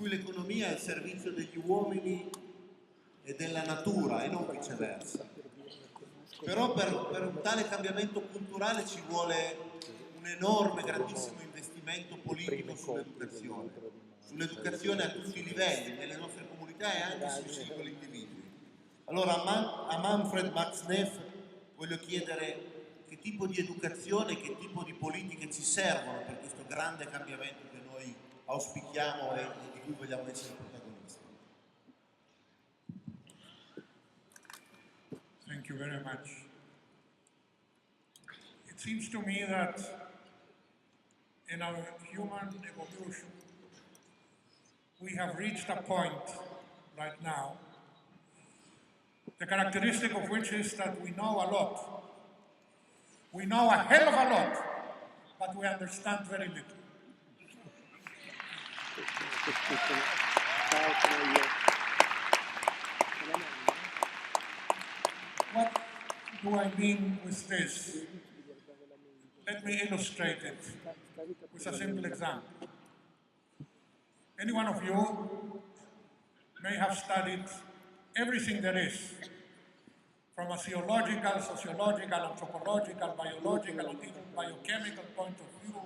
cui l'economia è al servizio degli uomini e della natura e non viceversa. Però per un tale cambiamento culturale ci vuole un enorme, grandissimo investimento politico sull'educazione a tutti i livelli, nelle nostre comunità e anche sui singoli individui. Allora a Manfred Max Neef voglio chiedere che tipo di educazione, che tipo di politiche ci servono per questo grande cambiamento che noi auspichiamo e di cui vogliamo essere protagonisti. Thank you very much. It seems to me that in our human evolution, we have reached a point right now, the characteristic of which is that we know a lot. We know a hell of a lot, but we understand very little. What do I mean with this? Let me illustrate it with a simple example. Any one of you may have studied everything there is, from a theological, sociological, anthropological, biological, and even biochemical point of view,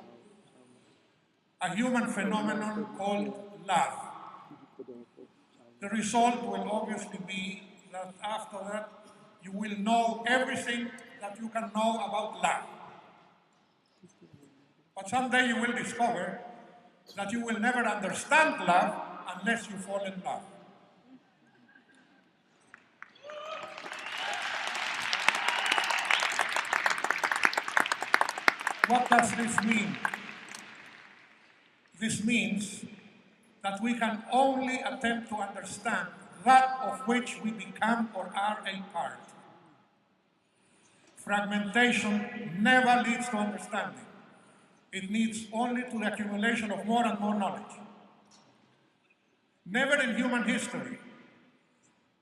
a human phenomenon called love. The result will obviously be that after that, you will know everything that you can know about love. But someday you will discover that you will never understand love unless you fall in love. What does this mean? This means that we can only attempt to understand that of which we become or are a part. Fragmentation never leads to understanding. It leads only to the accumulation of more and more knowledge. Never in human history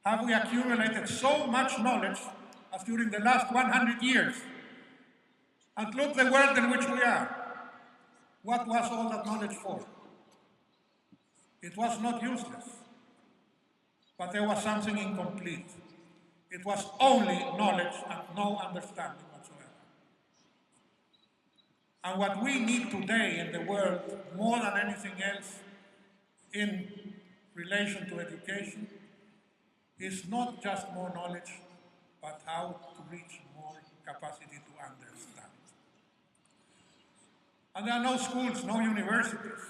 have we accumulated so much knowledge as during the last 100 years. And look the world in which we are. What was all that knowledge for? It was not useless, but there was something incomplete. It was only knowledge and no understanding whatsoever. And what we need today in the world, more than anything else, in relation to education, is not just more knowledge, but how to reach more capacity to understand. And there are no schools, no universities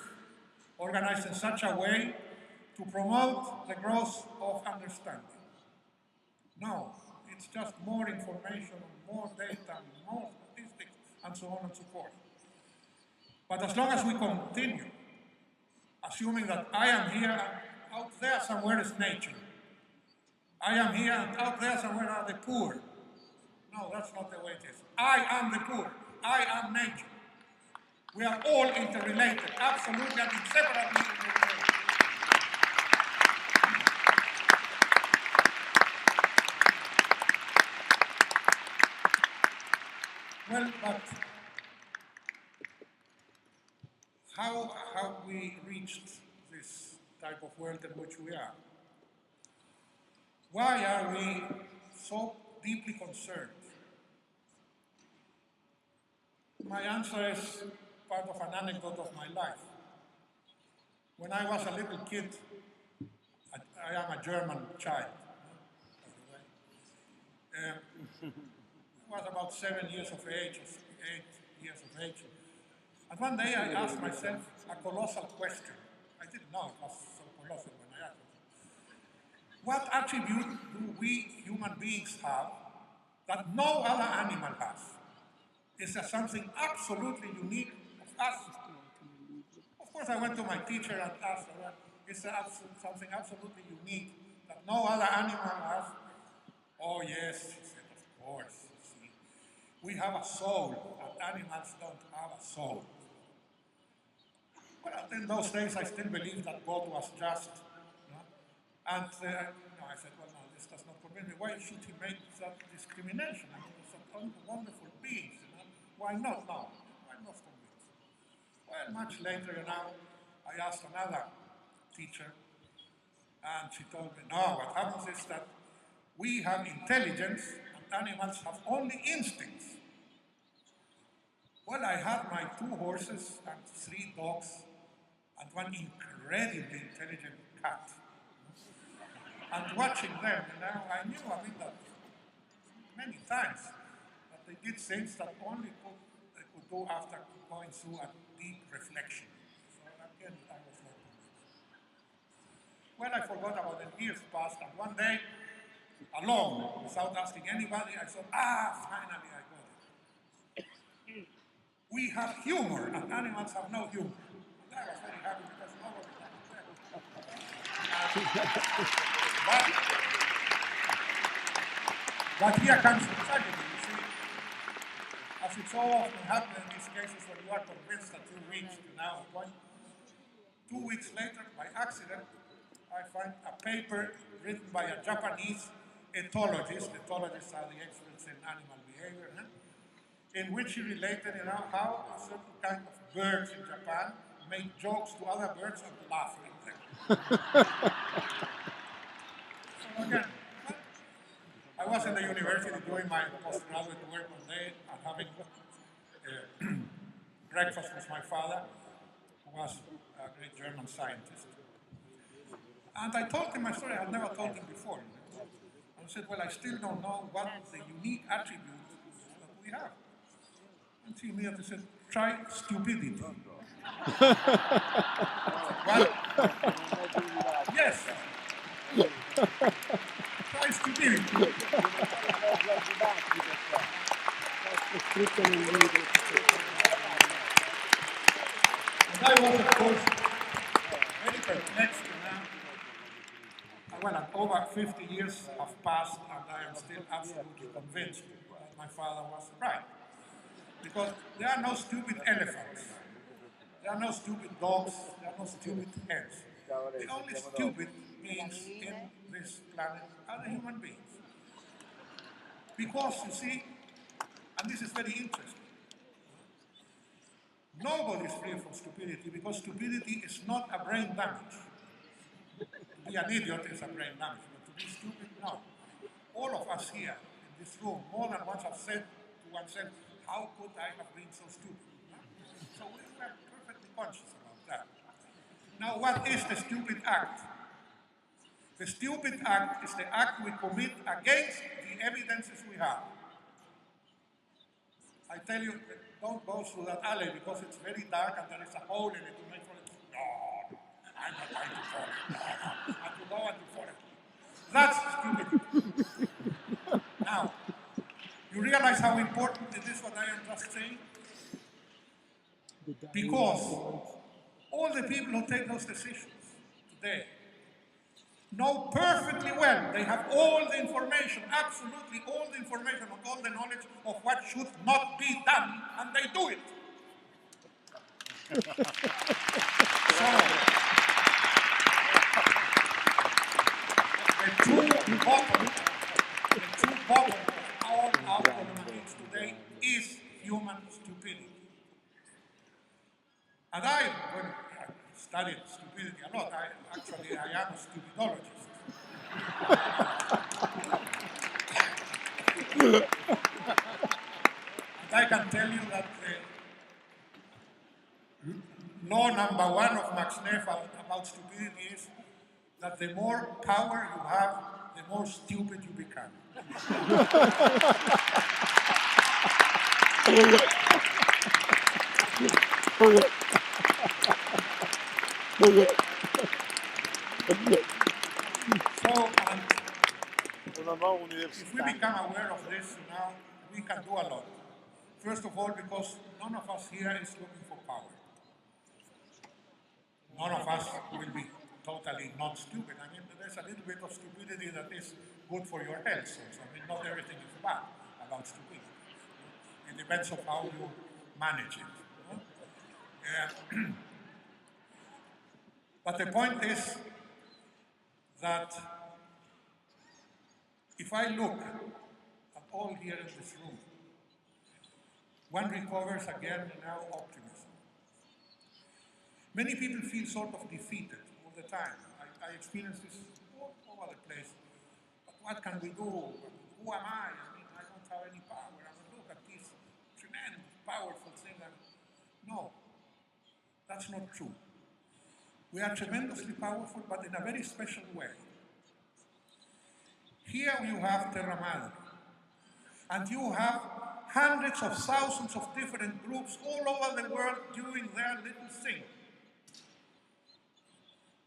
organized in such a way to promote the growth of understanding. No, it's just more information, more data, more statistics, and so on and so forth. But as long as we continue assuming that I am here and out there somewhere is nature, I am here and out there somewhere are the poor. No, that's not the way it is. I am the poor. I am nature. We are all interrelated, absolutely and inseparably interrelated. Well, but how have we reached this type of world in which we are? Why are we so deeply concerned? My answer is part of an anecdote of my life. When I was a little kid, I am a German child, by the way. I was about 7 years of age, or 8 years of age. And one day I asked myself a colossal question. I didn't know it was so colossal when I asked it. What attribute do we human beings have that no other animal has? Is there something absolutely unique of us? Of course, I went to my teacher and asked her, is there something absolutely unique that no other animal has? Oh yes, she said, of course. See, we have a soul, and animals don't have a soul. Well, in those days, I still believed that God was just. You know? And I said, well, no, this does not convince me. Why should he make such discrimination? I mean, it's such wonderful beings. You know? Why not? No, I'm not convinced. Well, much later, I asked another teacher, and she told me, no, what happens is that we have intelligence and animals have only instincts. Well, I had my 2 horses and 3 dogs and one incredibly intelligent cat. And watching them, I knew, that many times that they did things that only they could do after going through a deep reflection. So again, I was not convinced. Well, I forgot about it. Years passed, and one day, alone, without asking anybody, I thought, finally I got it. We have humor, and animals have no humor. And I was very happy because nobody had but here comes the tragedy, you see. As it so often happens in these cases when you are convinced that you reached now a point, 2 weeks later, by accident, I find a paper written by a Japanese ethologist. Ethologists are the experts in animal behavior, in which he related, how a certain kind of birds in Japan make jokes to other birds and laugh at them. So again, I was in the university doing my postgraduate work one day and having breakfast with my father, who was a great German scientist. And I told him my story. I had never told him before. I said, well, I still don't know what the unique attributes that we have. And he immediately said, try stupidity. Well, yes. Try stupidity. And I was, of course, very perplexed. Well, over 50 years have passed, and I am still absolutely convinced that my father was right. Because there are no stupid elephants, there are no stupid dogs, there are no stupid hens. The only stupid beings in this planet are the human beings. Because, you see, and this is very interesting, nobody is free from stupidity because stupidity is not a brain damage. To be an idiot is a brain damage, but to be stupid, no. All of us here in this room, more than once have said to oneself, how could I have been so stupid? So we are perfectly conscious about that. Now, what is the stupid act? The stupid act is the act we commit against the evidences we have. I tell you, don't go through that alley because it's very dark and there is a hole in it to make for it. No, I'm not going to fall. No, and to go and to fall. That's stupidity. Now, you realize how important it is what I am just saying? Because all the people who take those decisions today know perfectly well, they have all the information, absolutely all the information, and all the knowledge of what should not be done, and they do it. So, the true bottom of all our problems today is human stupidity. And when I studied stupidity a lot, I am a stupidologist. And I can tell you that law number 1 of Max Neef about stupidity is that the more power you have, the more stupid you become. So, if we become aware of this now, we can do a lot. First of all, because none of us here is looking for power. None of us will be totally not stupid. I mean, there's a little bit of stupidity that is good for your health. So, I mean, not everything is bad about stupidity. It depends on how you manage it. But the point is that if I look at all here in this room, one recovers again now optimism. Many people feel sort of defeated all the time. I experience this all over the place. But what can we do? Who am I? I mean, I don't have any power. I mean, look at this tremendous, powerful thing. No, that's not true. We are tremendously powerful, but in a very special way. Here you have Terra Madre, and you have hundreds of thousands of different groups all over the world doing their little thing.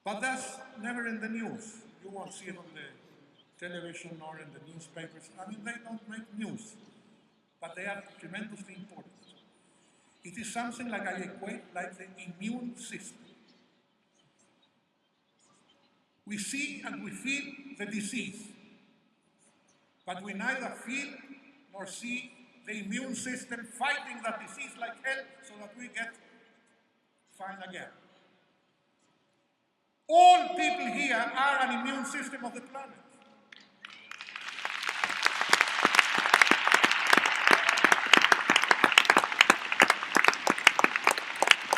But that's never in the news. You won't see it on the television or in the newspapers. I mean, they don't make news, but they are tremendously important. It is something like I equate like the immune system. We see and we feel the disease, but we neither feel nor see the immune system fighting that disease like hell so that we get fine again. All people here are an immune system of the planet.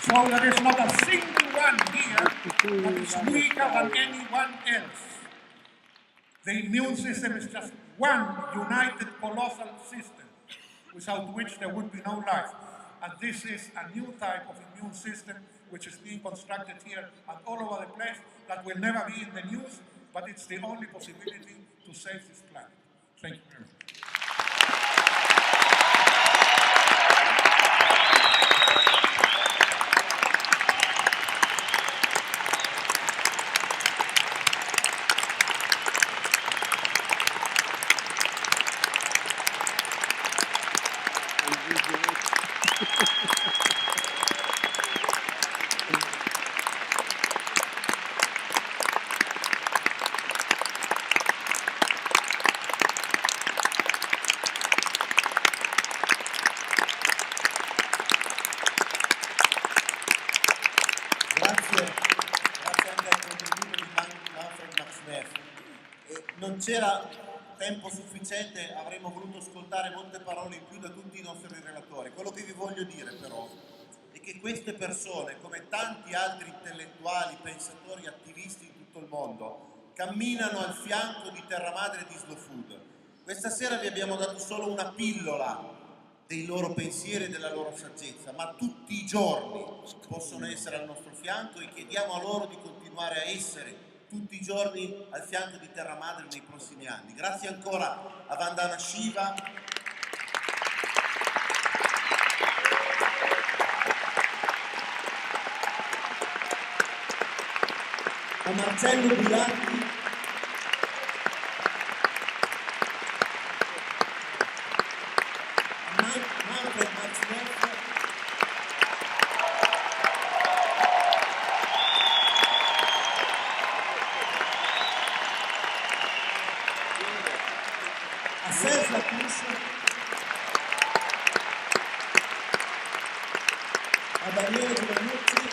So there is not a single one here that is weaker than anyone else. The immune system is just one united colossal system without which there would be no life. And this is a new type of immune system which is being constructed here and all over the place that will never be in the news, but it's the only possibility to save this planet. Thank you very much. Grazie anche al contributo di Manfred Max Neef. Non c'era tempo sufficiente, avremmo voluto ascoltare molte parole in più da tutti i nostri relatori. Quello che vi voglio dire però è che queste persone, come tanti altri intellettuali, pensatori, attivisti in tutto il mondo, camminano al fianco di Terra Madre e di Slow Food. Questa sera vi abbiamo dato solo una pillola dei loro pensieri e della loro saggezza, ma tutti i giorni possono essere al nostro fianco e chiediamo a loro di continuare a essere tutti i giorni al fianco di Terra Madre nei prossimi anni. Grazie ancora a Vandana Shiva, a Marcello Bulatti, a Manfred Max Neef, a Sergio Latouche, a Daniele Giovannucci,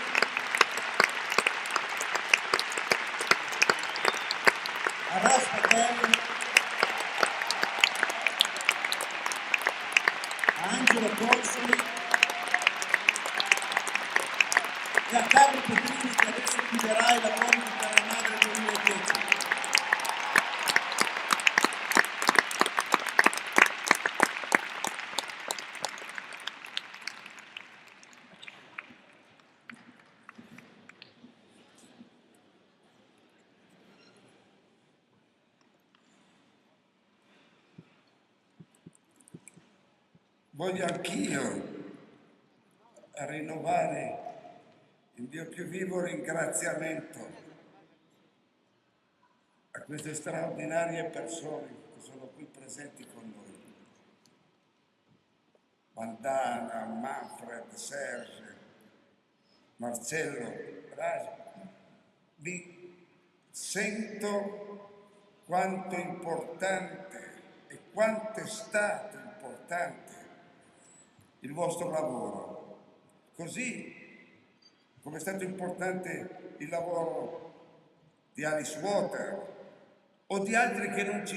a Ras Patel, a Angelo Consoli e a Carlin Petrini che adesso chiuderà i lavori di Terra Madre 2010. Voglio anch'io rinnovare il mio più vivo ringraziamento a queste straordinarie persone che sono qui presenti con noi. Vandana, Manfred, Serge, Marcello, vi sento quanto è importante e quanto è stato importante il vostro lavoro, così come è stato importante il lavoro di Alice Water o di altri che non ci